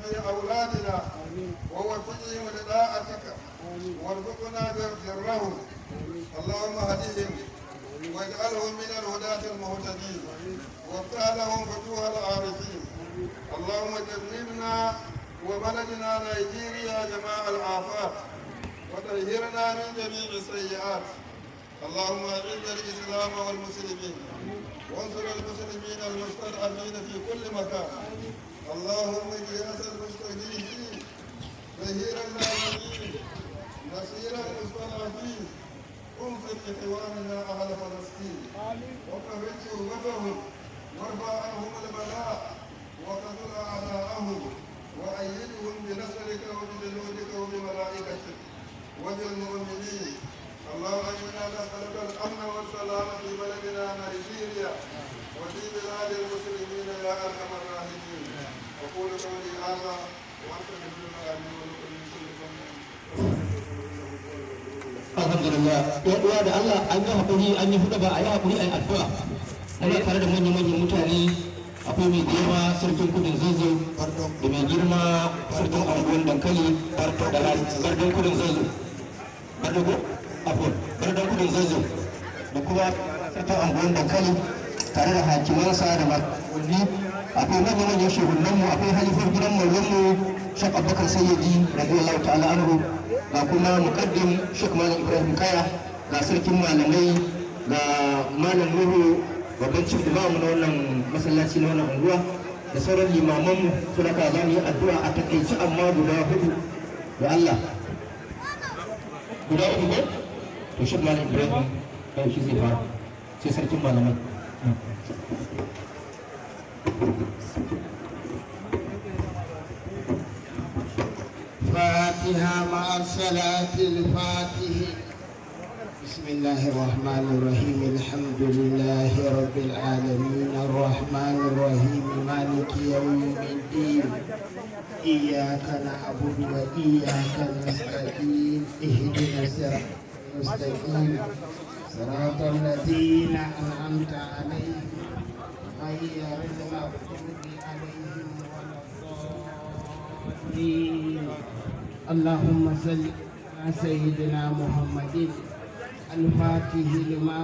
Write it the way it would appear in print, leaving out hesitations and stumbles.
في أولادنا ووفقهم لطاعتك وارزقنا برهم اللهم هدهم واجعلهم من الهداة المهتدين وافتح لهم فتوح العارفين اللهم جنبنا وبلدنا نيجيريا جماع الآفات وطهرنا من جميع السيئات اللهم اعز الإسلام والمسلمين وانصر المسلمين المستضعفين في كل مكان اللهم اجعل المستغيثين ظهير الناصرين نصير المستضعفين انصر اخواننا اهل فلسطين وفرج كربتهم وارفع عنهم البلاء وقتل اعداءهم وايدهم بنصرك وبجنودك وبملائكتك وبالمؤمنين اللهم انا نسالك الامن والسلام في بلدنا نيجيريا وفي بلاد المسلمين يا ارحم الراحمين اقول قولي هذا واستغفر الله لي ولكم من كل ذنب. Alhamdulillah, ya uwa da Allah an yi haƙuri an yi huɗa ba a yi haƙuri a yi addu'a. Muna tare da manyan mutane akwai mai girma sarkin kudin zazzau da mai girma sarkin anguwan dankali da gardan kudin zazzau. Gardan kudin zazzau da kuma sarkin anguwan dankali tare da hakimansa da makonyi akwai manyan shehunanmu akwai halifar gidan maulanmu Sheikh Abubakar Sayyidi radiyallahu ta'ala anhu ga kuma muqaddim Sheikh Malam Ibrahim Kaya ga sarkin malamai ga Malam Nuhu babban cin imamu na wannan masallaci na wannan unguwa da sauran limamanmu su da za mu yi addu'a a takaici amma guda hudu da Allah guda uku ne to Sheikh Malam Ibrahim kai shi zai fara sai sarkin malamai فاتحة مع الصلاة الفاتح. بسم الله الرحمن الرحيم الحمد لله رب العالمين الرحمن الرحيم مالك يوم الدين إياك نعبد وإياك نستعين اهدنا الصراط المستقيم صراط الذين أنعمت عليهم غير المغضوب عليهم ولا الضالين. اللهم صل على سيدنا محمد الفاتح لما